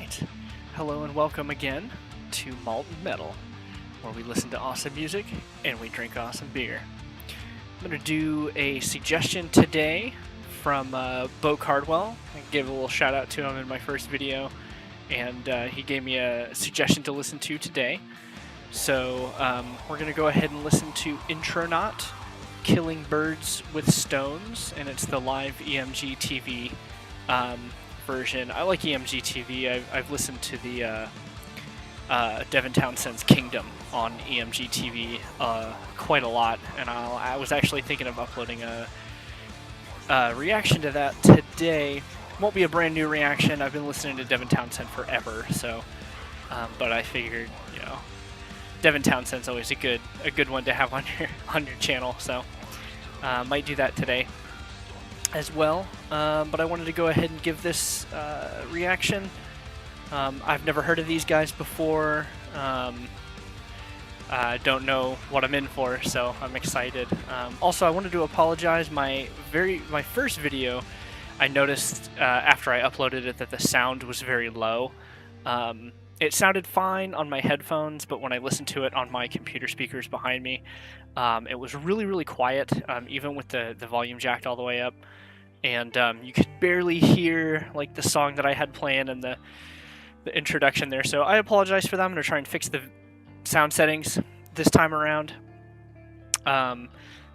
Alright, hello and welcome again to Malt and Metal, where we listen to awesome music and we drink awesome beer. I'm going to do a suggestion today from Bo Cardwell. I gave a little shout out to him in my first video, and he gave me a suggestion to listen to today. So we're going to go ahead and listen to Intronaut, Killing Birds with Stones, and it's the live emgTV version. I like emgTV. I've listened to the Devin Townsend's Kingdom on emgTV quite a lot, and I was actually thinking of uploading a reaction to that today. Won't be a brand new reaction. I've been listening to Devin Townsend forever, so but I figured, you know, Devin Townsend's always a good one to have on your channel, so might do that today as well. But I wanted to go ahead and give this reaction. I've never heard of these guys before. I don't know what I'm in for, so I'm excited. Also, I wanted to apologize. My first video, I noticed after I uploaded it that the sound was very low. It sounded fine on my headphones, but when I listened to it on my computer speakers behind me, it was really quiet, even with the volume jacked all the way up. And you could barely hear like the song that I had playing and the introduction there. So I apologize for that. I'm going to try and fix the sound settings this time around.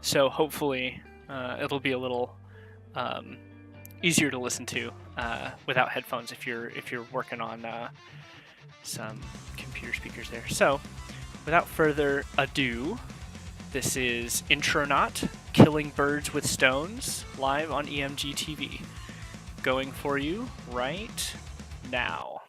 So hopefully it'll be a little easier to listen to without headphones if you're working on some computer speakers there. So without further ado, this is Intronaut, Killing Birds with Stones, live on emgTV. Going for you right now.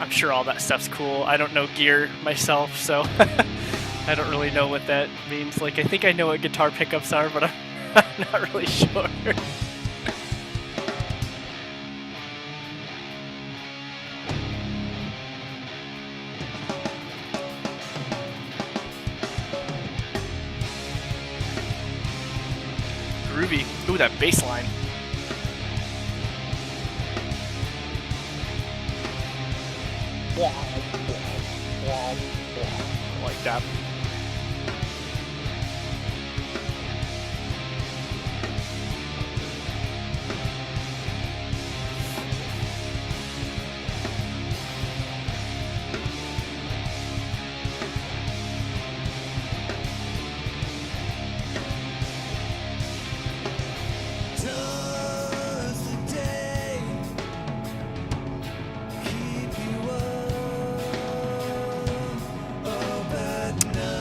I'm sure all that stuff's cool. I don't know gear myself, so I don't really know what that means. Like, I think I know what guitar pickups are, but I'm not really sure. Groovy. Ooh, that bass line. Like that.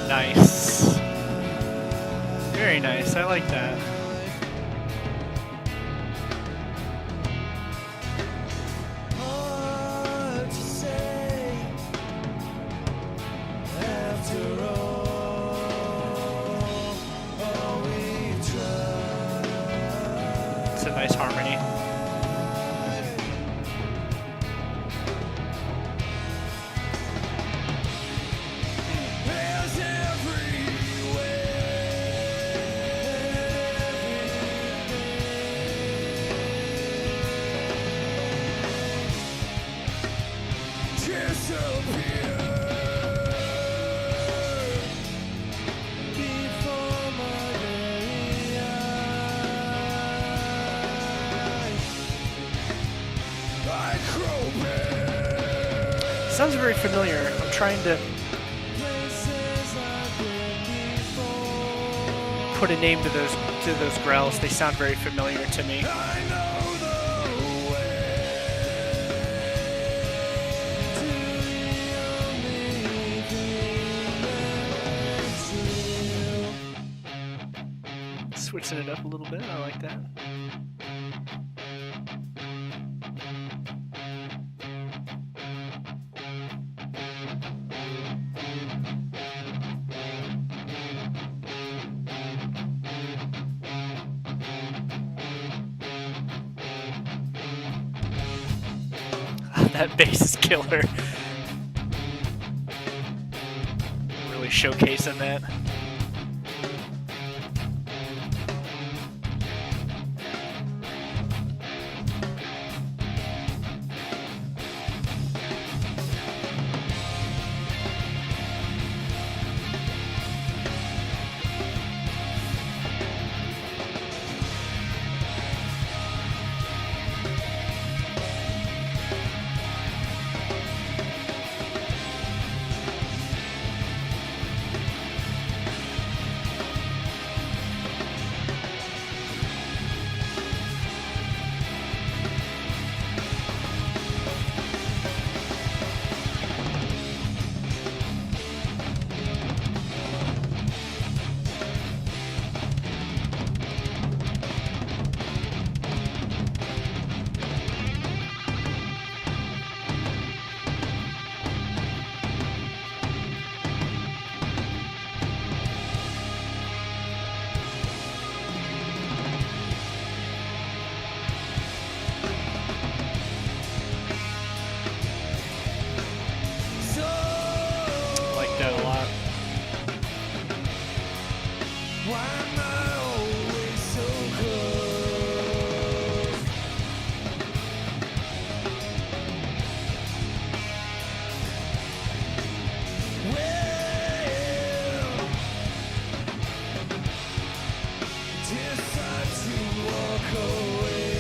Nice. Very nice. I like that. It's a nice harmony. Sounds very familiar. I'm trying to put a name to those growls. They sound very familiar to me. Switching it up a little bit. I like that. That bass is killer. really showcasing that. That a lot. Why am I always so close? Well, decide to walk away.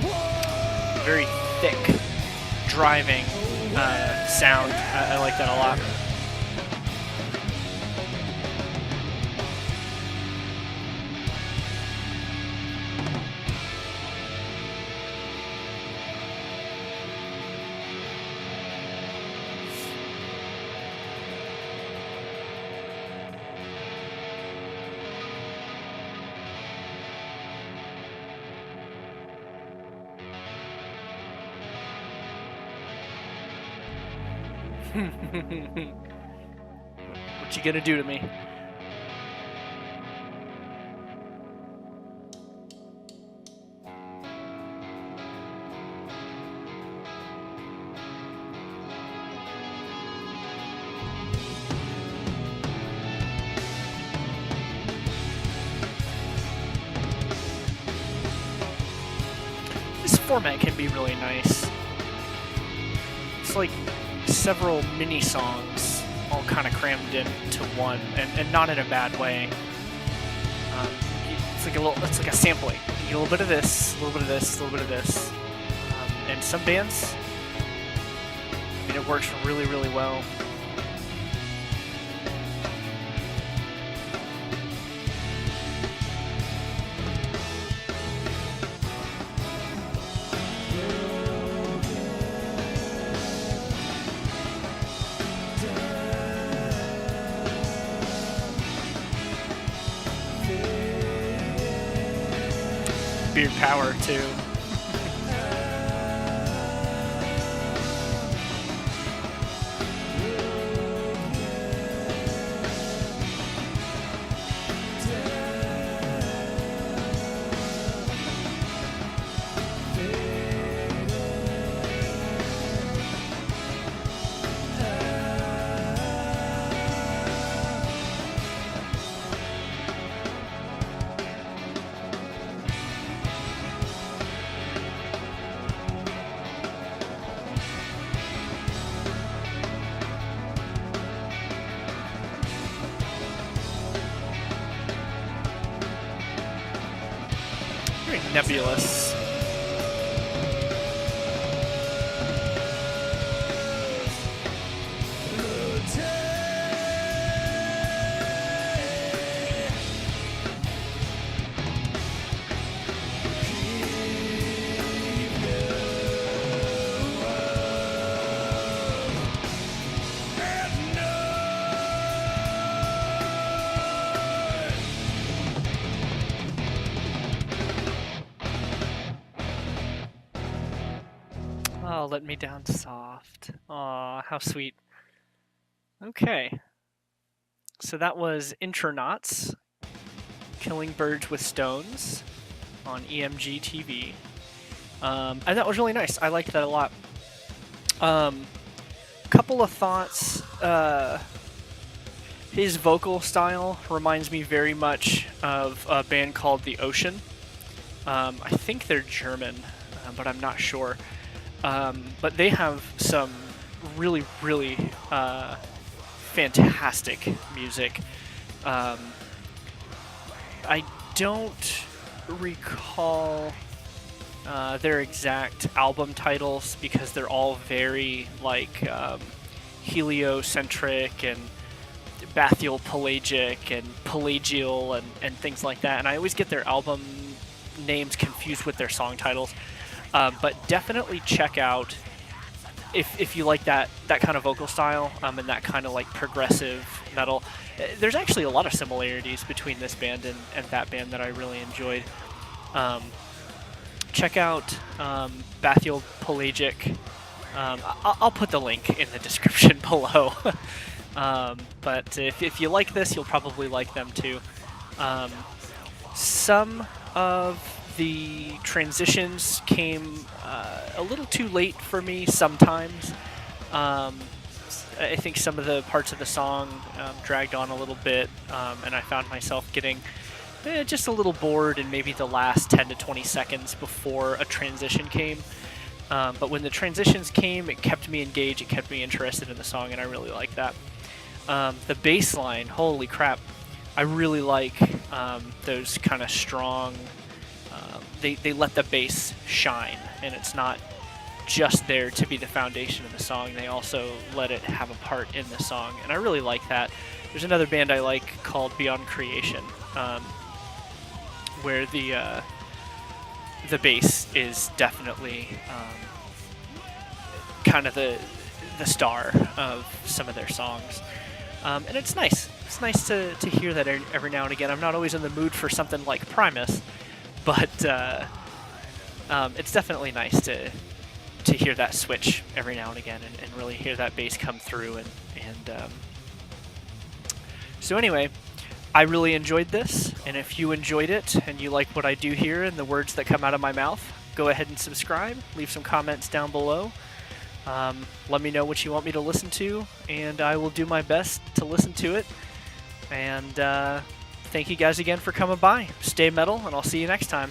Whoa. Very thick driving sound. I like that a lot. What you gonna do to me? This format can be really nice. It's like several mini songs all kind of crammed into one, and not in a bad way. It's like a sampling. You get a little bit of this, a little bit of this, a little bit of this, and some bands, I mean, it works really, really well. Beard power too. Very nebulous. Oh, let me down soft. Aw, how sweet. Okay. So that was Intronauts, Killing Birds with Stones on emgTV. And that was really nice. I liked that a lot. Couple of thoughts. His vocal style reminds me very much of a band called The Ocean. I think they're German, but I'm not sure. But they have some really, really fantastic music. I don't recall their exact album titles because they're all very like heliocentric and bathyal pelagic and pelagial and things like that. And I always get their album names confused with their song titles. But definitely check out if you like that kind of vocal style and that kind of like progressive metal. There's actually a lot of similarities between this band and that band that I really enjoyed. Check out Bathyal Pelagic. I'll put the link in the description below. But if you like this, you'll probably like them too. Some of the transitions came a little too late for me sometimes. I think some of the parts of the song dragged on a little bit, and I found myself getting just a little bored in maybe the last 10 to 20 seconds before a transition came. But when the transitions came, it kept me engaged, it kept me interested in the song, and I really like that. The bass line, holy crap, I really like those kind of strong, they let the bass shine, and it's not just there to be the foundation of the song, they also let it have a part in the song, and I really like that. There's another band I like called Beyond Creation, where the bass is definitely kind of the star of some of their songs. And it's nice. It's nice to hear that every now and again. I'm not always in the mood for something like Primus, but it's definitely nice to hear that switch every now and again and really hear that bass come through. So anyway, I really enjoyed this, and if you enjoyed it and you like what I do here and the words that come out of my mouth, go ahead and subscribe, leave some comments down below. Let me know what you want me to listen to, and I will do my best to listen to it. And thank you guys again for coming by. Stay metal, and I'll see you next time.